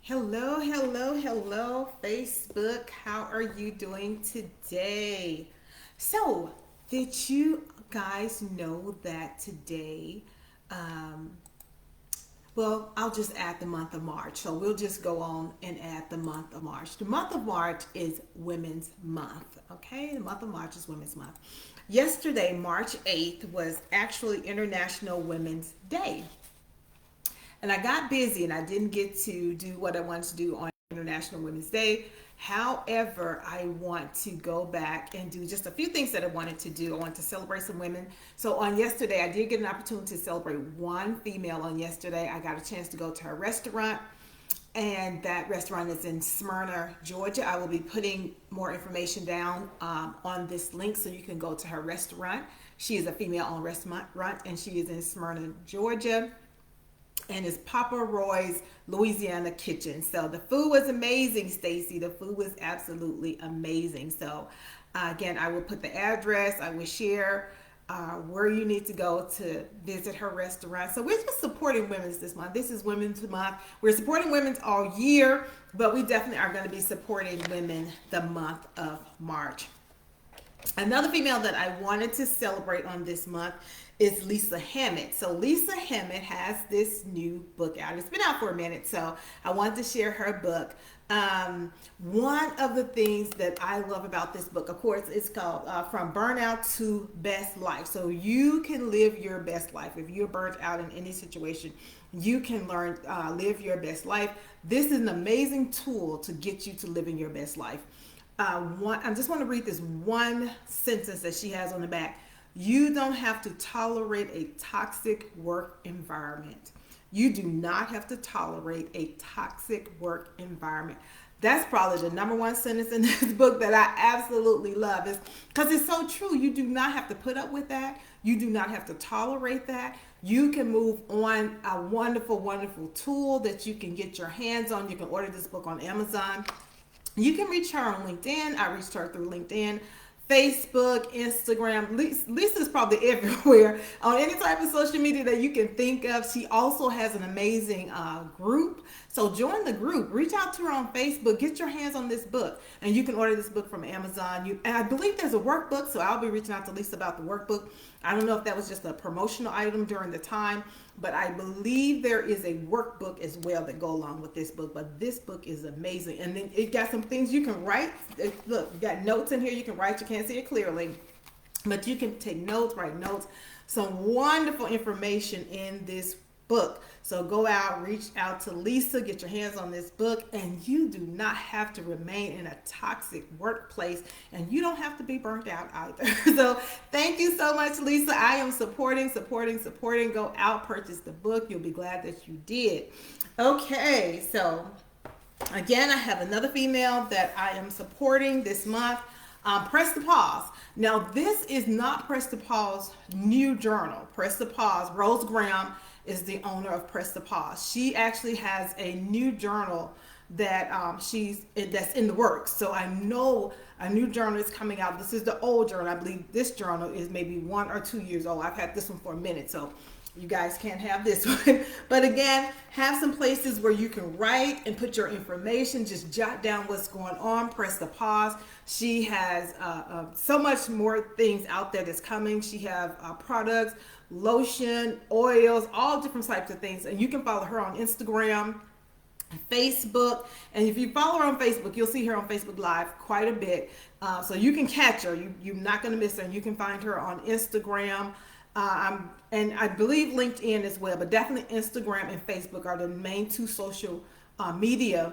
Hello, hello, hello, Facebook. How are you doing today? So, did you guys know that today, um, well, I'll just add the month of March. So, we'll just go on and add the month of March. The month of March is Women's Month, okay? The month of March is Women's Month. Yesterday, March 8th, was actually International Women's Day. And I got busy and I didn't get to do what I wanted to do on International Women's Day. However, I want to go back and do just a few things that I wanted to do. I want to celebrate some women. So on yesterday, I did get an opportunity to celebrate one female on yesterday. I got a chance to go to her restaurant, and that restaurant is in Smyrna, Georgia. I will be putting more information down on this link so you can go to her restaurant. She is a female-owned restaurant, and she is in Smyrna, Georgia, and it's Papa Roy's Louisiana Kitchen. So the food was amazing, Stacy. The food was absolutely amazing. So again, I will put the address. I will share where you need to go to visit her restaurant. So we're just supporting women's this month. This is Women's Month. We're supporting women's all year, but we definitely are going to be supporting women the month of March. Another female that I wanted to celebrate on this month is Lisa Hammett. So Lisa Hammett has this new book out. It's been out for a minute, so I wanted to share her book. One of the things that I love about this book, of course, it's called From Burnout to Best Life. So you can live your best life. If you're burnt out in any situation, you can learn, live your best life. This is an amazing tool to get you to living your best life. I just want to read this one sentence that she has on the back. You don't have to tolerate a toxic work environment. You do not have to tolerate a toxic work environment. That's probably the number one sentence in this book that I absolutely love, is because it's so true. You do not have to put up with that. You do not have to tolerate that. You can move on. A wonderful, wonderful tool that you can get your hands on. You can order this book on Amazon. You can reach her on LinkedIn. I reached her through LinkedIn, Facebook, Instagram. Lisa's probably everywhere on any type of social media that you can think of. She also has an amazing group. So join the group. Reach out to her on Facebook. Get your hands on this book. And you can order this book from Amazon. And I believe there's a workbook, so I'll be reaching out to Lisa about the workbook. I don't know if that was just a promotional item during the time, but I believe there is a workbook as well that go along with this book. But this book is amazing. And then it got some things you can write. Look, you got notes in here you can write. You can't see it clearly, but you can take notes, write notes. Some wonderful information in this book. So go out, reach out to Lisa, get your hands on this book, and you do not have to remain in a toxic workplace, and you don't have to be burnt out either. So thank you so much, Lisa. I am supporting. Go out, purchase the book. You'll be glad that you did. Okay, so again, I have another female that I am supporting this month. Press to Pause. Now, this is not Press to Pause new journal. Press to Pause, Rose Graham is the owner of Press to Pause. She actually has a new journal that that's in the works. So I know a new journal is coming out. This is the old journal. I believe this journal is maybe 1 or 2 years old. I've had this one for a minute, so you guys can't have this one. But again, have some places where you can write and put your information. Just jot down what's going on. Press the pause. She has so much more things out there that's coming. She has products, lotion, oils, all different types of things. And you can follow her on Instagram, Facebook. And if you follow her on Facebook, you'll see her on Facebook Live quite a bit. So you can catch her. You're not going to miss her. And you can find her on Instagram. And I believe LinkedIn as well, but definitely Instagram and Facebook are the main two social media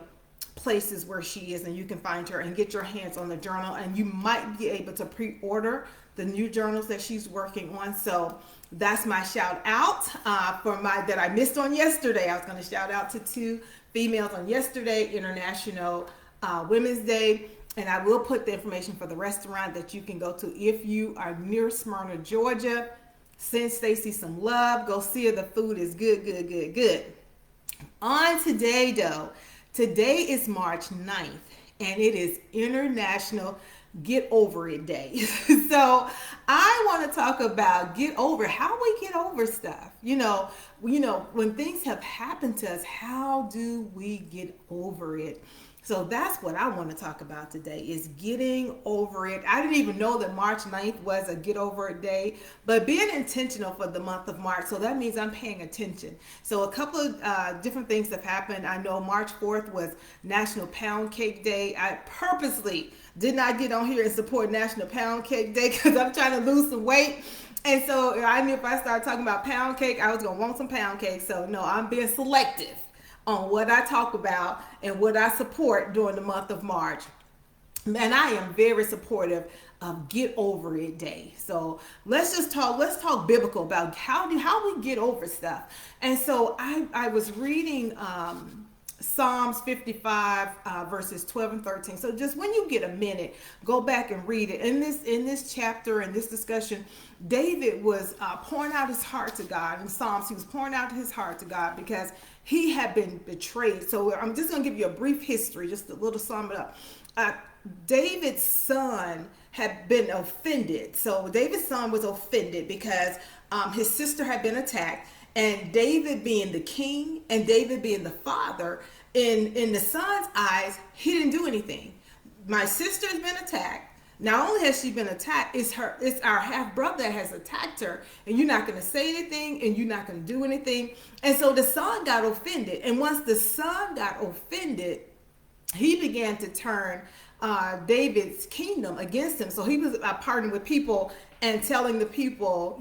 places where she is, and you can find her and get your hands on the journal, and you might be able to pre-order the new journals that she's working on. So that's my shout out that I missed on yesterday. I was going to shout out to 2 females on yesterday, International Women's Day. And I will put the information for the restaurant that you can go to if you are near Smyrna, Georgia. Send Stacy some love. Go see her. The food is good. On today, though, today is March 9th, and it is International get over it day. So I want to talk about get over, how we get over stuff. When things have happened to us, how do we get over it? So that's what I want to talk about today is getting over it. I didn't even know that March 9th was a get over it day, but being intentional for the month of March. So that means I'm paying attention. So a couple of different things have happened. I know March 4th was National Pound Cake Day. I purposely did not get on here and support National Pound Cake Day because I'm trying to lose some weight. And so I knew if I started talking about pound cake, I was going to want some pound cake. So no, I'm being selective on what I talk about and what I support during the month of March. And I am very supportive of Get Over It Day. So let's talk biblical about how we get over stuff. And so I was reading Psalms 55 verses 12 and 13. So just when you get a minute, go back and read it. In this chapter, in this discussion, David was pouring out his heart to God. In Psalms, he was pouring out his heart to God because he had been betrayed. So I'm just going to give you a brief history, just a little sum it up. David's son had been offended. So David's son was offended because his sister had been attacked. And David being the king and David being the father, in the son's eyes, he didn't do anything. My sister has been attacked. Not only has she been attacked, it's our half brother that has attacked her, and you're not going to say anything, and you're not going to do anything. And so the son got offended. And once the son got offended, he began to turn David's kingdom against him. So he was partnering with people and telling the people,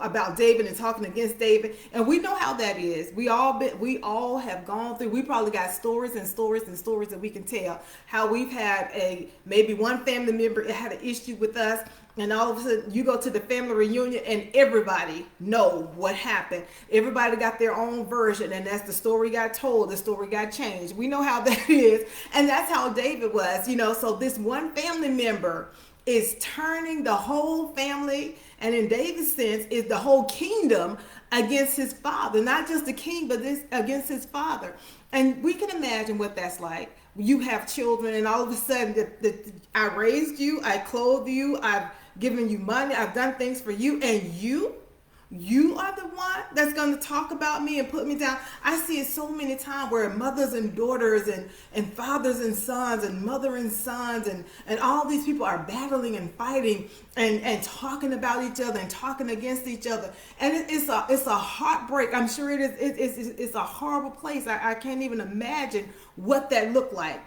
about David and talking against David. And we know how that is. We all have gone through. We probably got stories and stories and stories that we can tell how we've had maybe one family member had an issue with us, and all of a sudden you go to the family reunion and everybody know what happened. Everybody got their own version, and as the story got told, the story got changed. We know how that is. And that's how David was, so this one family member is turning the whole family, and in David's sense is the whole kingdom, against his father. Not just the king, but this against his father. And we can imagine what that's like. You have children, and all of a sudden I raised you, I clothed you, I've given you money, I've done things for you, and you are the one that's going to talk about me and put me down. I see it so many times where mothers and daughters and fathers and sons and mother and sons and all these people are battling and fighting and talking about each other and talking against each other. And it's a heartbreak. I'm sure it is. It's a horrible place. I can't even imagine what that looked like.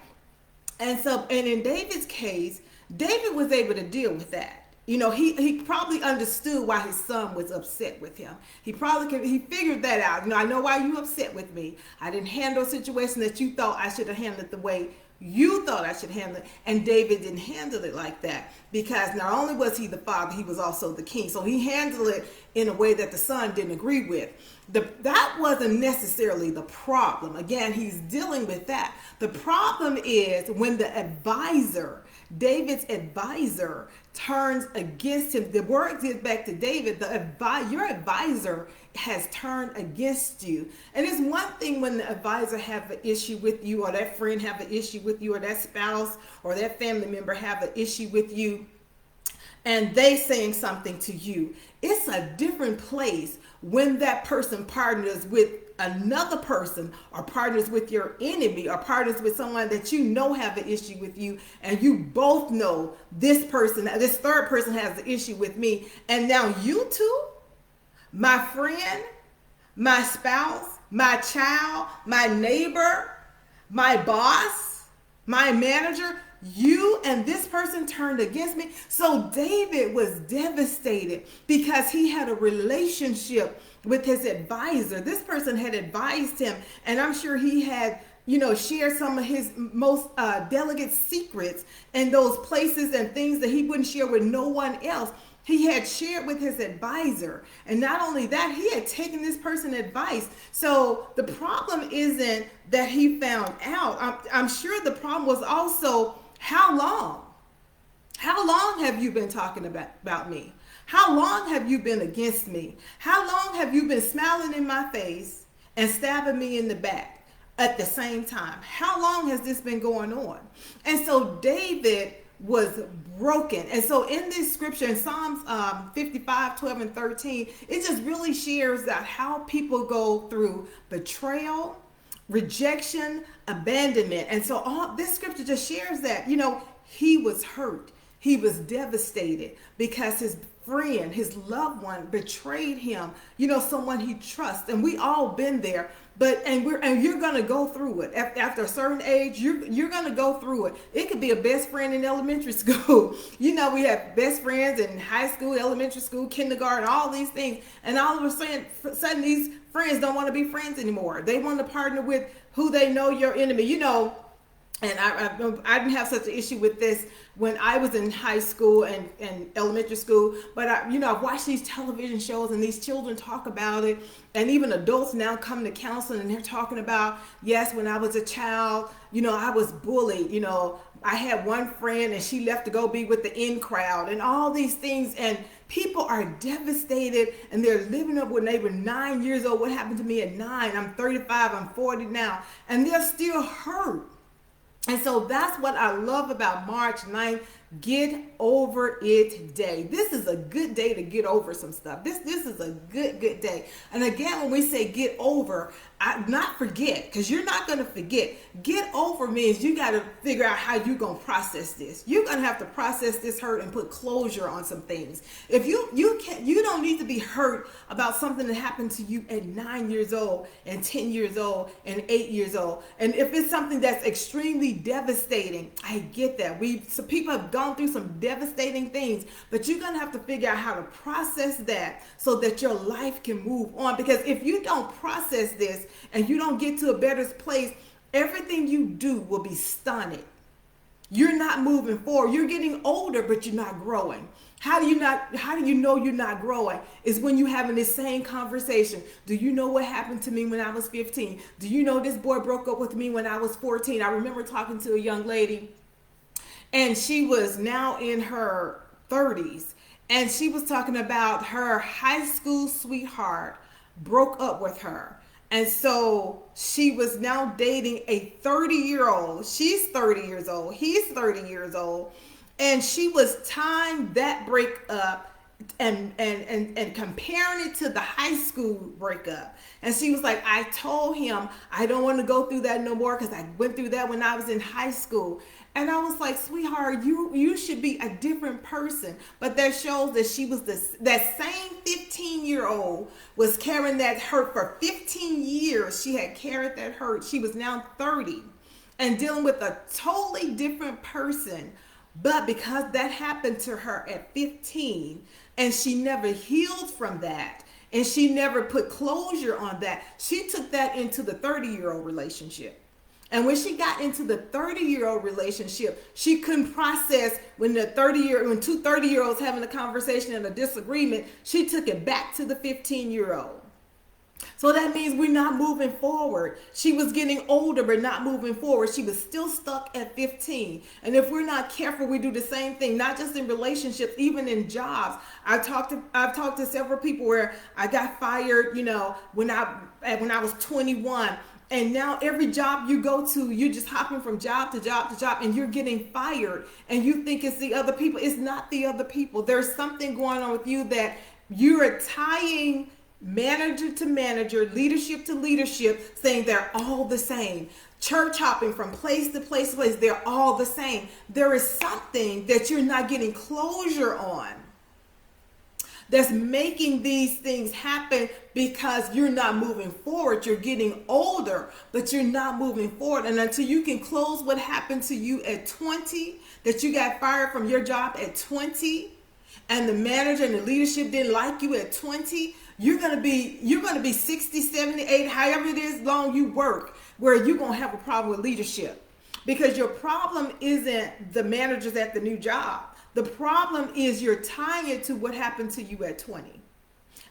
And in David's case, David was able to deal with that. He probably understood why his son was upset with him. He figured that out. I know why you upset with me. I didn't handle a situation that you thought I should have handled the way you thought I should handle it. And David didn't handle it like that, because not only was he the father, he was also the king. So he handled it in a way that the son didn't agree with. That wasn't necessarily the problem. Again, he's dealing with that. The problem is when David's advisor turns against him. The word gets back to David. Your advisor has turned against you. And it's one thing when the advisor have an issue with you, or that friend have an issue with you, or that spouse or that family member have an issue with you, and they saying something to you. It's a different place when that person partners with another person, or partners with your enemy, or partners with someone that have an issue with you, and you both know this third person has an issue with me, and now you two, my friend, my spouse, my child, my neighbor, my boss, my manager, you and this person turned against me. So David was devastated because he had a relationship with his advisor. This person had advised him, and I'm sure he had shared some of his most delicate secrets in those places and things that he wouldn't share with no one else. He had shared with his advisor. And not only that, he had taken this person's advice. So the problem isn't that he found out. I'm sure the problem was also, how long? How long have you been talking about me? How long have you been against me? How long have you been smiling in my face and stabbing me in the back at the same time? How long has this been going on? And so David was broken. And so in this scripture in Psalms 55, 12 and 13, it just really shares that how people go through betrayal, rejection, abandonment. And so all this scripture just shares that, he was hurt. He was devastated because his friend, his loved one betrayed him, someone he trusts. And we all been there. And you're gonna go through it after a certain age. You're gonna go through it. It could be a best friend in elementary school. We have best friends in high school, elementary school, kindergarten, all these things. And all of a sudden, these friends don't want to be friends anymore. They want to partner with who they know your enemy. And I didn't have such an issue with this when I was in high school and elementary school. But I've watched these television shows and these children talk about it. And even adults now come to counseling and they're talking about, yes, when I was a child, I was bullied. I had one friend and she left to go be with the in crowd and all these things. And people are devastated and they're living up when they were 9 years old. What happened to me at 9? I'm 35, I'm 40 now. And they're still hurt. And so that's what I love about March 9th. Get over it day. This is a good day to get over some stuff. This is a good day. And again, when we say get over, not forget, because you're not going to forget. Get over means you got to figure out how you're going to process this. You're going to have to process this hurt and put closure on some things. If you don't need to be hurt about something that happened to you at 9 years old and 10 years old and 8 years old. And if it's something that's extremely devastating, I get that. Some people have gone through some devastating things, but you're going to have to figure out how to process that so that your life can move on. Because if you don't process this and you don't get to a better place, everything you do will be stunted. You're not moving forward. You're getting older, but you're not growing. How do you know you're not growing? Is when you're having this same conversation. Do you know what happened to me when I was 15? Do you know this boy broke up with me when I was 14? I remember talking to a young lady, and she was now in her 30s. And she was talking about her high school sweetheart broke up with her. And so she was now dating a 30-year-old. She's 30 years old. He's 30 years old. And she was tying that breakup and comparing it to the high school breakup. And she was like, I told him I don't want to go through that no more because I went through that when I was in high school. And I was like, sweetheart, you should be a different person. But that shows that she was that same 15-year-old was carrying that hurt for 15 years. She had carried that hurt. She was now 30 and dealing with a totally different person. But because that happened to her at 15 and she never healed from that and she never put closure on that, she took that into the 30-year-old relationship. And when she got into the 30-year-old relationship, she couldn't process when two 30-year-olds having a conversation and a disagreement, she took it back to the 15-year-old. So that means we're not moving forward. She was getting older, but not moving forward. She was still stuck at 15. And if we're not careful, we do the same thing, not just in relationships, even in jobs. I've talked to several people where I got fired, when I was 21. And now every job you go to, you're just hopping from job to job to job and you're getting fired. And you think it's the other people. It's not the other people. There's something going on with you that you're tying manager to manager, leadership to leadership, saying they're all the same. Church hopping from place to place to place, they're all the same. There is something that you're not getting closure on that's making these things happen because you're not moving forward. You're getting older, but you're not moving forward. And until you can close what happened to you at 20, that you got fired from your job at 20, and the manager and the leadership didn't like you at 20, you're going to be 60, 70, 80, however it is long you work, where you're going to have a problem with leadership. Because your problem isn't the managers at the new job. The problem is you're tying it to what happened to you at 20.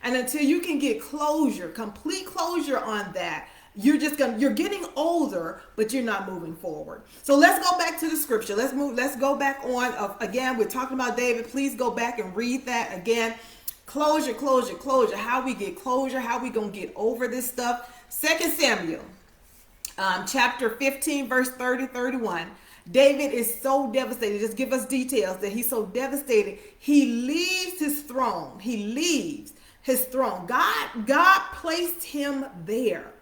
And until you can get closure, complete closure on that, you're getting older, but you're not moving forward. So let's go back to the scripture. Let's go back on. Again, we're talking about David. Please go back and read that again. Closure. How we get closure, how we going to get over this stuff. 2 Samuel, chapter 15, verse 30, 31. David is so devastated. Just give us details that he's so devastated. He leaves his throne. He leaves his throne. God placed him there.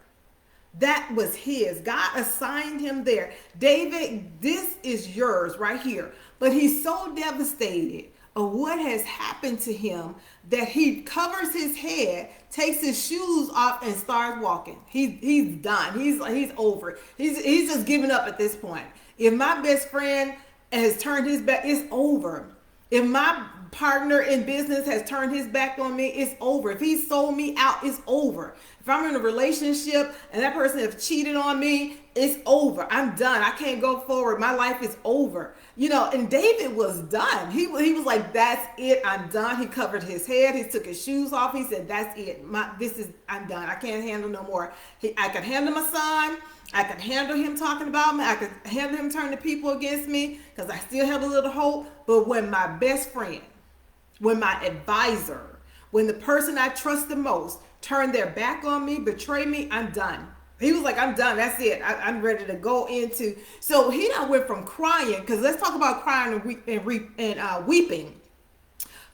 That was his. God assigned him there. David, this is yours right here. But he's so devastated of what has happened to him that he covers his head, takes his shoes off, and starts walking. He's done. He's over. He's just giving up at this point. If my best friend has turned his back, it's over. If my partner in business has turned his back on me, it's over. If he sold me out, it's over. If I'm in a relationship and that person has cheated on me, it's over. I'm done. I can't go forward. My life is over. And David was done. He was like, that's it. I'm done. He covered his head. He took his shoes off. He said, that's it. I'm done. I can't handle no more. I could handle my son. I could handle him talking about me. I could handle him turning people against me because I still have a little hope. But when my best friend, when my advisor, when the person I trust the most turn their back on me, betray me, I'm done. He was like, I'm done. That's it. I'm ready to go into. So he now went from crying, because let's talk about crying and weeping.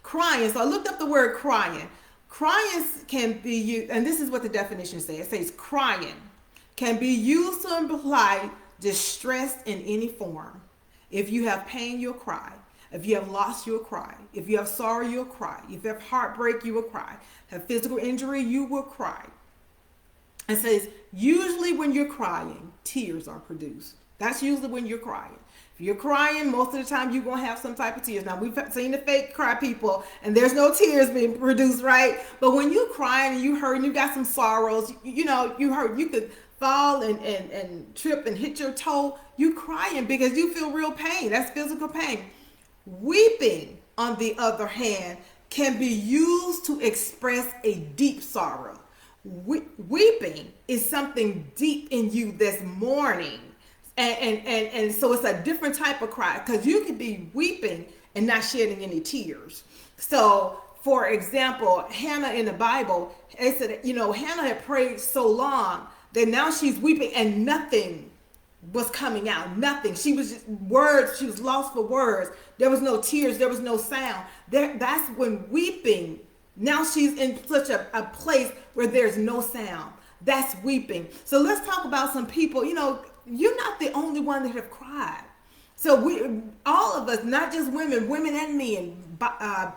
Crying. So I looked up the word crying. Crying can be used, and this is what the definition says. It says crying can be used to imply distress in any form. If you have pain, you'll cry. If you have loss, you'll cry. If you have sorrow, you'll cry. If you have heartbreak, you will cry. Have physical injury, you will cry. It says, usually when you're crying, tears are produced. That's usually when you're crying. If you're crying, most of the time you're going to have some type of tears. Now, we've seen the fake cry people, and there's no tears being produced, right? But when you're crying and you hurt and you got some sorrows, you hurt, you could fall and trip and hit your toe. You crying because you feel real pain. That's physical pain. Weeping, on the other hand, can be used to express a deep sorrow. Weeping is something deep in you that's mourning. And so it's a different type of cry, because you could be weeping and not shedding any tears. So, for example, Hannah in the Bible, it said, Hannah had prayed so long that now she's weeping and nothing was coming out. Nothing. She was just words. She was lost for words. There was no tears. There was no sound. That's when weeping. Now she's in such a place where there's no sound. That's weeping. So let's talk about some people. You're not the only one that have cried. So all of us, not just women and men,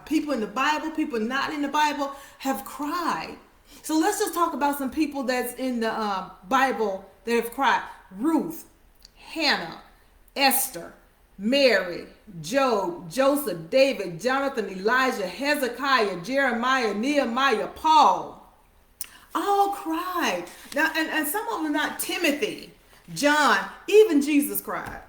people in the Bible, people not in the Bible, have cried. So let's just talk about some people that's in the Bible that have cried. Ruth, Hannah, Esther, Mary, Job, Joseph, David, Jonathan, Elijah, Hezekiah, Jeremiah, Nehemiah, Paul, all cried. Now, and some of them not. Timothy, John, even Jesus cried.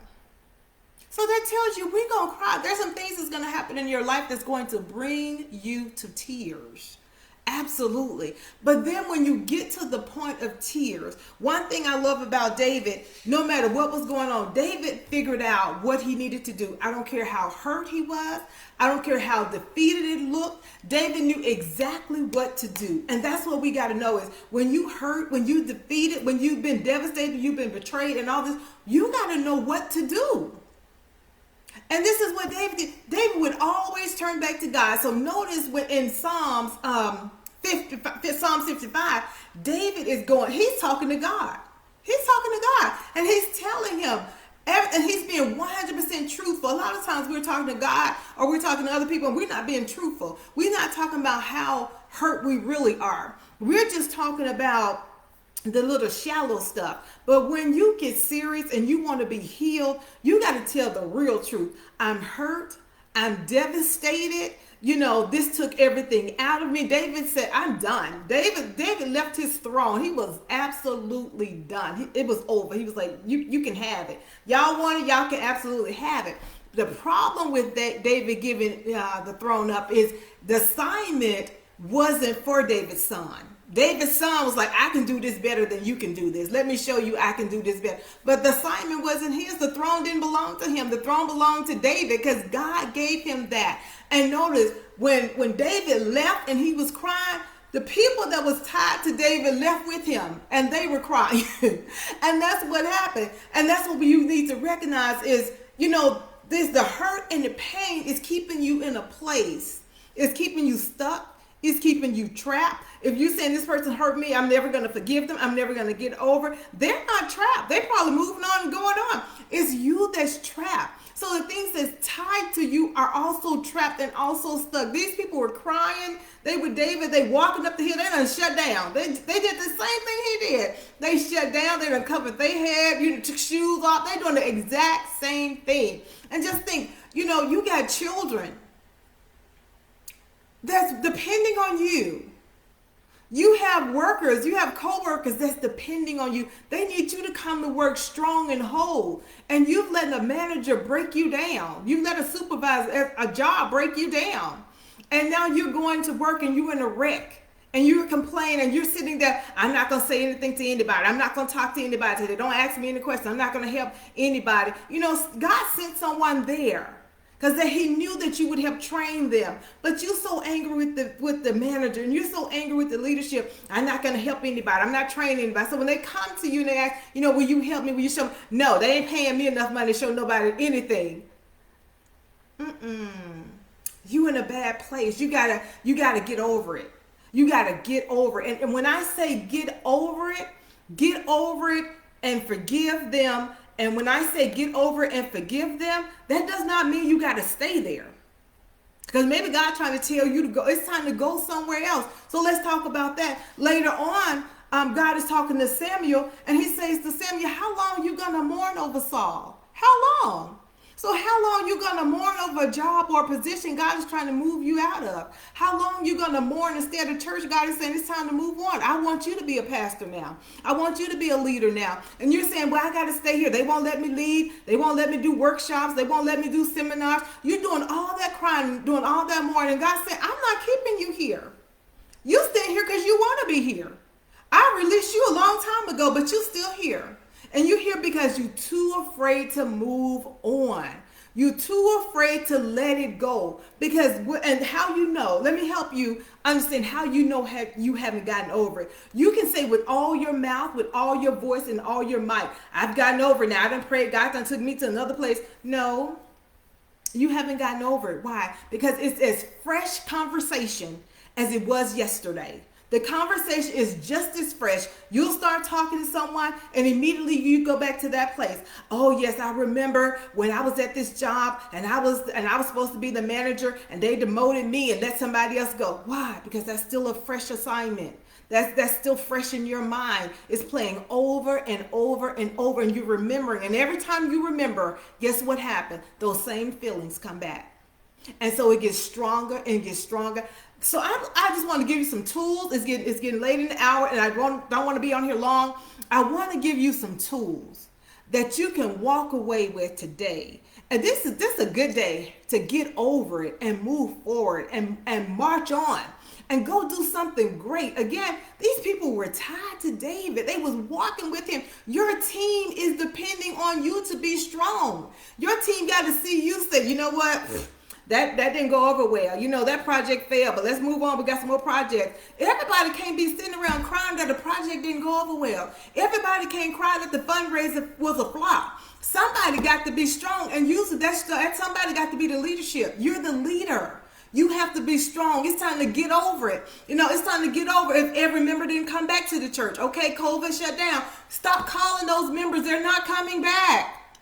So that tells you we're going to cry. There's some things that's going to happen in your life that's going to bring you to tears. Absolutely. But then when you get to the point of tears, one thing I love about David, no matter what was going on, David figured out what he needed to do. I don't care how hurt he was. I don't care how defeated it looked. David knew exactly what to do. And that's what we got to know is when you hurt, when you defeated, when you've been devastated, you've been betrayed and all this, you got to know what to do. And this is what David did. David would always turn back to God. So notice when in Psalm 55, David is he's talking to God. He's talking to God. And he's telling him, and he's being 100% truthful. A lot of times we're talking to God or we're talking to other people and we're not being truthful. We're not talking about how hurt we really are. We're just talking about the little shallow stuff. But when you get serious and you want to be healed, you got to tell the real truth. I'm hurt. I'm devastated. This took everything out of me. David said, I'm done. David left his throne. He was absolutely done. It was over. He was like, you can have it. Y'all want it. Y'all can absolutely have it. The problem with David giving the throne up is the assignment wasn't for David's son. David's son was like, I can do this better than you can do this. Let me show you I can do this better. But the assignment wasn't his. The throne didn't belong to him. The throne belonged to David because God gave him that. And notice when David left and he was crying, The people that was tied to David left with him, and they were crying. And that's what happened. And that's what you need to recognize is, this the hurt and the pain is keeping you in a place. It's keeping you stuck. It's keeping you trapped. If you're saying this person hurt me, I'm never going to forgive them, I'm never going to get over, they're not trapped. They're probably moving on and going on. It's you that's trapped. So the things that's tied to you are also trapped and also stuck. These people were crying. They were David. They walking up the hill. They done shut down. They did the same thing he did. They shut down. They done covered their head. Took shoes off. They doing the exact same thing. And just think, you got children that's depending on you. You have workers, you have co-workers that's depending on you. They need you to come to work strong and whole. And you've let a manager break you down. You've let a supervisor, a job break you down. And now you're going to work and you're in a wreck. And you're complaining and you're sitting there, I'm not going to say anything to anybody. I'm not going to talk to anybody today. Don't ask me any questions. I'm not going to help anybody. God sent someone there. Because he knew that you would have trained them. But you're so angry with the manager, and you're so angry with the leadership. I'm not going to help anybody. I'm not training anybody. So when they come to you and they ask, will you help me? Will you show me? No, they ain't paying me enough money to show nobody anything. You in a bad place. You gotta get over it. You gotta get over it. And when I say get over it and forgive them. And when I say get over it and forgive them, that does not mean you got to stay there. Because maybe God's trying to tell you to go. It's time to go somewhere else. So let's talk about that. Later on, God is talking to Samuel, and he says to Samuel, how long you going to mourn over Saul? How long? So how long you going to mourn over a job or a position God is trying to move you out of? How long you going to mourn instead of church? God is saying it's time to move on. I want you to be a pastor now. I want you to be a leader now. And you're saying, well, I got to stay here. They won't let me lead. They won't let me do workshops. They won't let me do seminars. You're doing all that crying, doing all that mourning. God said, I'm not keeping you here. You stay here because you want to be here. I released you a long time ago, but you're still here. And you're here because you're too afraid to move on. You're too afraid to let it go. And how let me help you understand how you haven't gotten over it. You can say with all your mouth, with all your voice, and all your might, I've gotten over it now. I done prayed, God done took me to another place. No, you haven't gotten over it. Why? Because it's as fresh conversation as it was yesterday. The conversation is just as fresh. You'll start talking to someone and immediately you go back to that place. Oh yes, I remember when I was at this job and I was supposed to be the manager and they demoted me and let somebody else go. Why? Because that's still a fresh assignment. That's still fresh in your mind. It's playing over and over and over and you're remembering. And every time you remember, guess what happened? Those same feelings come back. And so it gets stronger and gets stronger. So I just want to give you some tools. It's getting late in the hour, and I don't want to be on here long. I want to give you some tools that you can walk away with today. And this is a good day to get over it and move forward and march on and go do something great. Again, these people were tied to David. They was walking with him. Your team is depending on you to be strong. Your team got to see you say, you know what? That didn't go over well. That project failed, but let's move on. We got some more projects. Everybody can't be sitting around crying that the project didn't go over well. Everybody can't cry that the fundraiser was a flop. Somebody got to be strong, and usually that somebody got to be the leadership. You're the leader. You have to be strong. It's time to get over it. It's time to get over if every member didn't come back to the church. Okay, COVID shut down. Stop calling those members. They're not coming back.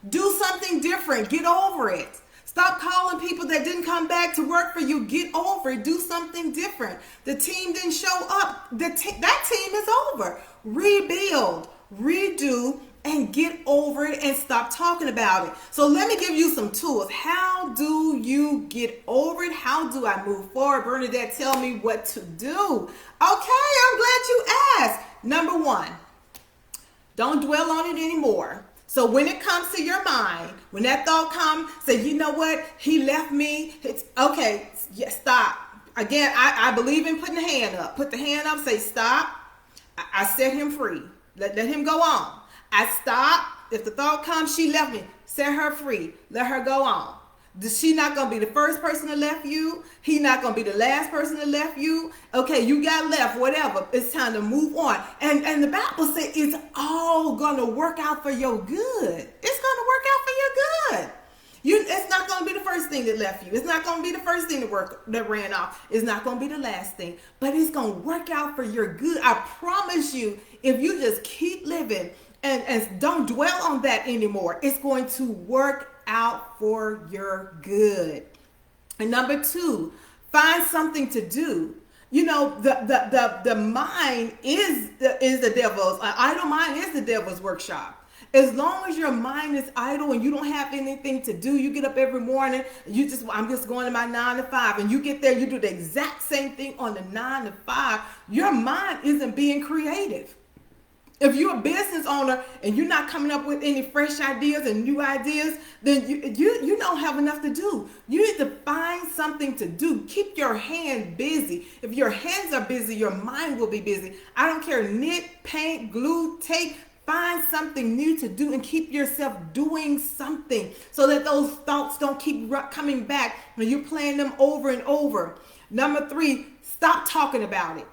Do something different. Get over it. Stop calling people that didn't come back to work for you. Get over it. Do something different. The team didn't show up. That team is over. Rebuild, redo, and get over it and stop talking about it. So let me give you some tools. How do you get over it? How do I move forward? Bernadette, tell me what to do. Okay, I'm glad you asked. Number one, don't dwell on it anymore. So when it comes to your mind, when that thought comes, say, you know what? He left me. It's okay. Yes, stop. Again, I believe in putting the hand up. Put the hand up. Say, stop. I set him free. Let him go on. I stop. If the thought comes, she left me. Set her free. Let her go on. She not gonna be the first person that left you. He not gonna be the last person that left you. Okay, you got left, whatever. It's time to move on. And the Bible says it's all gonna work out for your good. It's gonna work out for your good. It's not gonna be the first thing that left you. It's not gonna be the first thing that ran off. It's not gonna be the last thing. But it's gonna work out for your good. I promise you, if you just keep living and don't dwell on that anymore, it's going to work out for your good. And number 2, find something to do. You know, the mind is the devil's, idle mind is the devil's workshop. As long as your mind is idle and you don't have anything to do, you get up every morning, I'm just going to my 9 to 5, and you get there, you do the exact same thing on the 9 to 5, your mind isn't being creative. If you're a business owner and you're not coming up with any fresh ideas and new ideas, then you don't have enough to do. You need to find something to do. Keep your hand busy. If your hands are busy, your mind will be busy. I don't care, knit, paint, glue, tape. Find something new to do and keep yourself doing something so that those thoughts don't keep coming back and you're playing them over and over. Number 3, stop talking about it.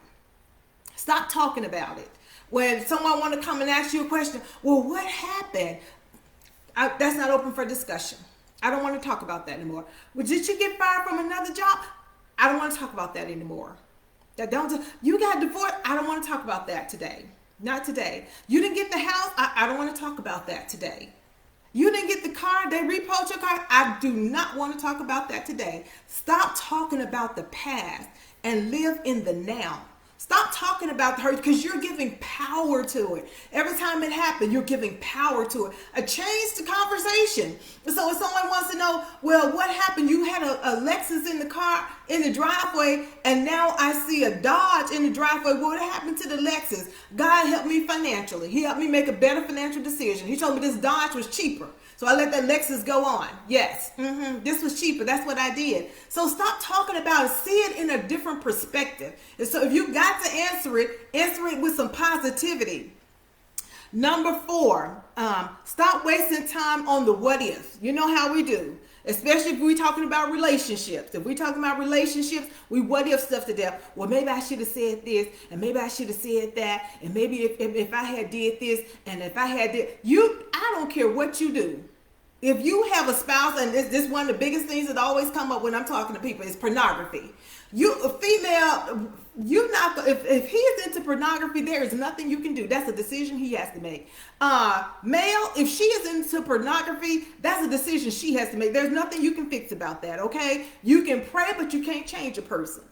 Stop talking about it. When someone want to come and ask you a question, well, what happened? That's not open for discussion. I don't want to talk about that anymore. Well, did you get fired from another job? I don't want to talk about that anymore. You got divorced? I don't want to talk about that today. Not today. You didn't get the house? I don't want to talk about that today. You didn't get the car? They repoed your car? I do not want to talk about that today. Stop talking about the past and live in the now. Stop talking about the hurt because you're giving power to it. Every time it happens, you're giving power to it. Change the conversation. So if someone wants to know, well, what happened? You had a Lexus in the car, in the driveway, and now I see a Dodge in the driveway. What happened to the Lexus? God helped me financially. He helped me make a better financial decision. He told me this Dodge was cheaper. So I let that Lexus go on. Yes, this was cheaper. That's what I did. So stop talking about it. See it in a different perspective. And so if you got to answer it with some positivity. Number 4, stop wasting time on the what ifs. You know how we do. Especially if we're talking about relationships. If we're talking about relationships, we what if stuff to death. Well, maybe I should have said this, and maybe I should have said that, and maybe if I had did this, and if I had did, I don't care what you do. If you have a spouse, and this is one of the biggest things that always come up when I'm talking to people is pornography. If he is into pornography, there is nothing you can do. That's a decision he has to make. Male, if she is into pornography, that's a decision she has to make. There's nothing you can fix about that, okay? You can pray, but you can't change a person.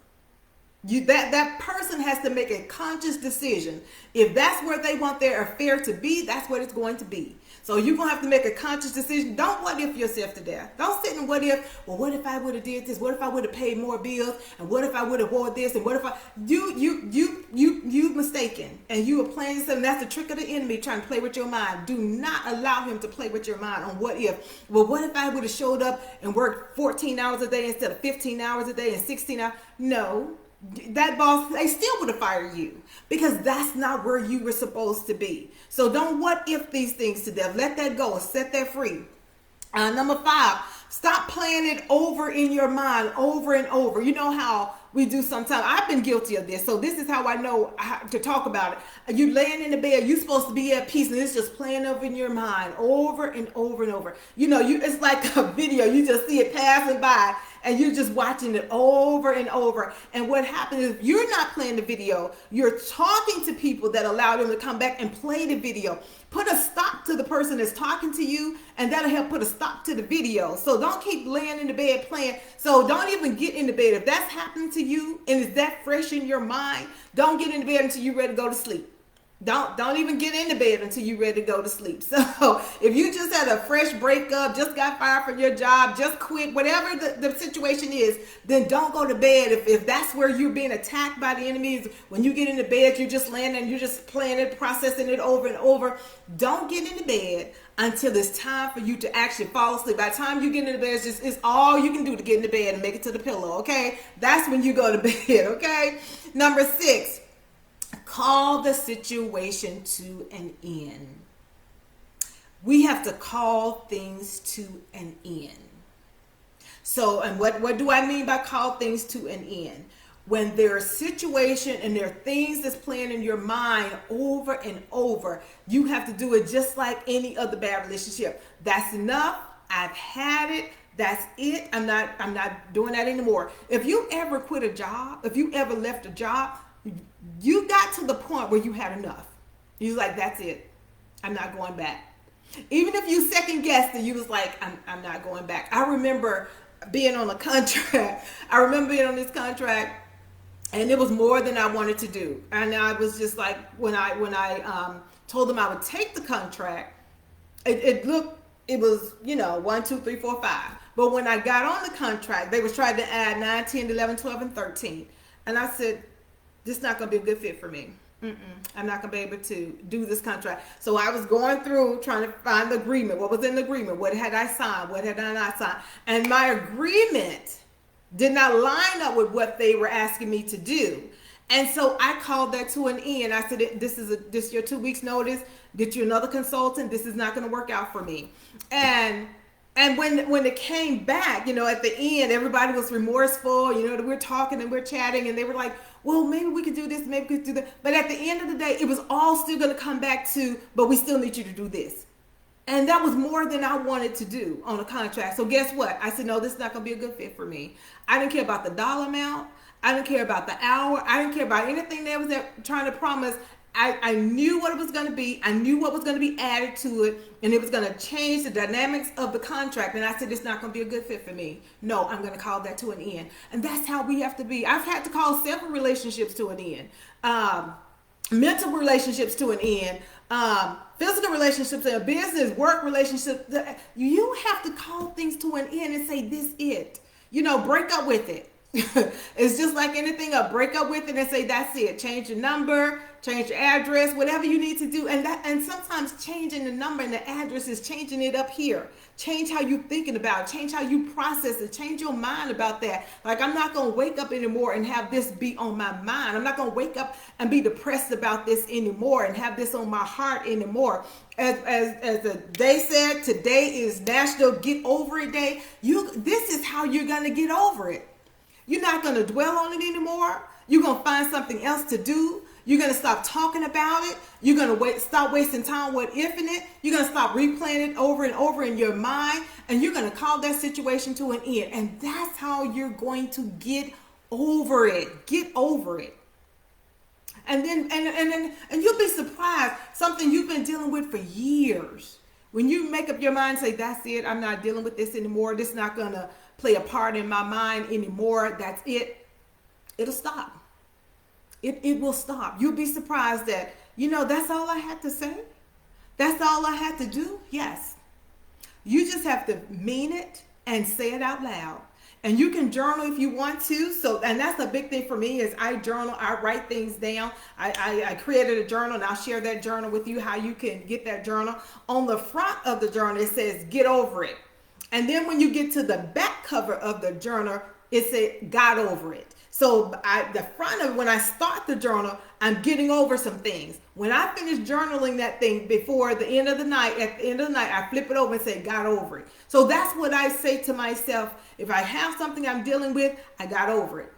That person has to make a conscious decision. If that's where they want their affair to be, that's what it's going to be. So you're going to have to make a conscious decision. Don't what if yourself to death. Don't sit and what if, well, what if I would have did this? What if I would have paid more bills? And what if I would have wore this? And what if you mistaken. And you are playing yourself. And that's the trick of the enemy, trying to play with your mind. Do not allow him to play with your mind on what if. Well, what if I would have showed up and worked 14 hours a day instead of 15 hours a day and 16 hours? No. That boss, they still would have fired you because that's not where you were supposed to be. So don't what if these things to death. Let that go. Set that free. Number 5, stop playing it over in your mind over and over. You know how we do sometimes. I've been guilty of this. So this is how I know how to talk about it. You laying in the bed, you're supposed to be at peace, and it's just playing over in your mind over and over and over. It's like a video. You just see it passing by, and you're just watching it over and over. And what happens is you're not playing the video. You're talking to people that allow them to come back and play the video. Put a stop to the person that's talking to you, and that'll help put a stop to the video. So don't keep laying in the bed playing. So don't even get in the bed. If that's happening to you and is that fresh in your mind, don't get in the bed until you're ready to go to sleep. Don't even get into bed until you're ready to go to sleep. So if you just had a fresh breakup, just got fired from your job, just quit, whatever the situation is, then don't go to bed. If that's where you're being attacked by the enemies, when you get into bed, you're just laying and you're just playing it, processing it over and over. Don't get into bed until it's time for you to actually fall asleep. By the time you get into bed, it's all you can do to get into bed and make it to the pillow, okay? That's when you go to bed, okay? Number 6. Call the situation to an end. We have to call things to an end. So, and what do I mean by call things to an end? When there's a situation and there are things that's playing in your mind over and over, you have to do it just like any other bad relationship. That's enough. I've had it. That's it. I'm not doing that anymore. If you ever quit a job, if you ever left a job, you got to the point where you had enough. You was like, that's it. I'm not going back. Even if you second guessed it, you was like, I'm not going back. I remember being on a contract. I remember being on this contract, and it was more than I wanted to do. And I was just like, when I told them I would take the contract, it was, 1, 2, 3, 4, 5. But when I got on the contract, they was trying to add 9, 10, 11, 12, and 13. And I said, this is not going to be a good fit for me. I'm not going to be able to do this contract. So I was going through trying to find the agreement. What was in the agreement? What had I signed? What had I not signed? And my agreement did not line up with what they were asking me to do. And so I called that to an end. I said, this is your 2 weeks notice. Get you another consultant. This is not going to work out for me. And when it came back, at the end, everybody was remorseful. We're talking and we're chatting, and they were like, well, maybe we could do this, maybe we could do that. But at the end of the day, it was all still going to come back to, but we still need you to do this. And that was more than I wanted to do on a contract. So guess what? I said, no, this is not going to be a good fit for me. I didn't care about the dollar amount. I didn't care about the hour. I didn't care about anything they was trying to promise. I knew what it was going to be. I knew what was going to be added to it, and it was going to change the dynamics of the contract. And I said, it's not going to be a good fit for me. No, I'm going to call that to an end. And that's how we have to be. I've had to call several relationships to an end, mental relationships to an end, physical relationships, and business, work relationships. You have to call things to an end and say, this it. Break up with it. It's just like anything else. Break up with it and say, that's it. Change your number, change your address, whatever you need to do. And sometimes changing the number and the address is changing it up here. Change how you thinking about it. Change how you process it. Change your mind about that. Like, I'm not going to wake up anymore and have this be on my mind. I'm not going to wake up and be depressed about this anymore and have this on my heart anymore. As the day said, today is National Get Over It Day. This is how you're going to get over it. You're not going to dwell on it anymore. You're going to find something else to do. You're going to stop talking about it. You're going to stop wasting time what ifing it. You're going to stop replaying it over and over in your mind. And you're going to call that situation to an end. And that's how you're going to get over it. Get over it. And then you'll be surprised. Something you've been dealing with for years. When you make up your mind and say, that's it. I'm not dealing with this anymore. This is not going to play a part in my mind anymore. That's it. It'll stop. It will stop. You'll be surprised that, that's all I had to say. That's all I had to do. Yes. You just have to mean it and say it out loud. And you can journal if you want to. And that's a big thing for me is I journal. I write things down. I created a journal, and I'll share that journal with you, how you can get that journal. On the front of the journal, it says, get over it. And then when you get to the back cover of the journal, it said, got over it. So the front of when I start the journal, I'm getting over some things. When I finish journaling that thing before the end of the night, at the end of the night, I flip it over and say, got over it. So that's what I say to myself. If I have something I'm dealing with, I got over it.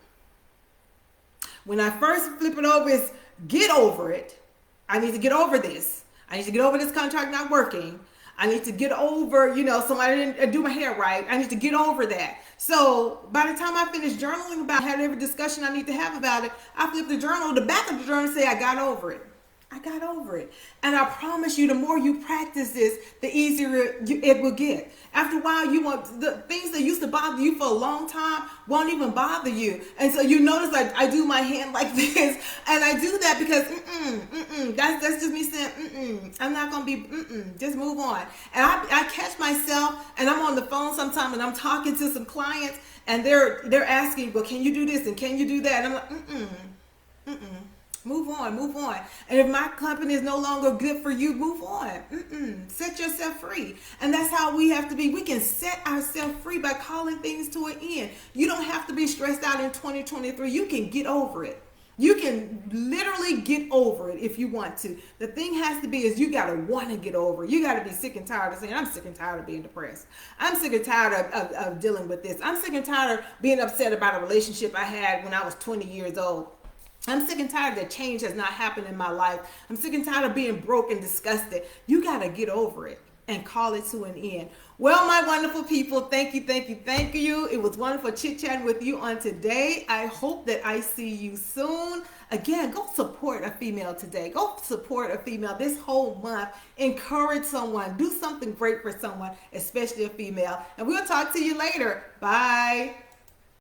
When I first flip it over, it's get over it. I need to get over this. I need to get over this contract not working. I need to get over, somebody didn't do my hair right. I need to get over that. So by the time I finish journaling about having every discussion I need to have about it, I flip the journal, the back of the journal say, I got over it. I got over it. And I promise you, the more you practice this, the easier it will get. After a while, the things that used to bother you for a long time won't even bother you. And so you notice I do my hand like this, and I do that because that's just me saying I'm not gonna be just move on. And I catch myself, and I'm on the phone sometime, and I'm talking to some clients, and they're asking, well, can you do this and can you do that? And I'm like Move on. And if my company is no longer good for you, move on. Set yourself free. And that's how we have to be. We can set ourselves free by calling things to an end. You don't have to be stressed out in 2023. You can get over it. You can literally get over it if you want to. The thing has to be is you got to want to get over it. You got to be sick and tired of saying, I'm sick and tired of being depressed. I'm sick and tired of dealing with this. I'm sick and tired of being upset about a relationship I had when I was 20 years old. I'm sick and tired that change has not happened in my life. I'm sick and tired of being broke and disgusted. You got to get over it and call it to an end. Well, my wonderful people, thank you, thank you, thank you. It was wonderful chit-chatting with you on today. I hope that I see you soon. Again, go support a female today. Go support a female this whole month. Encourage someone. Do something great for someone, especially a female. And we'll talk to you later. Bye.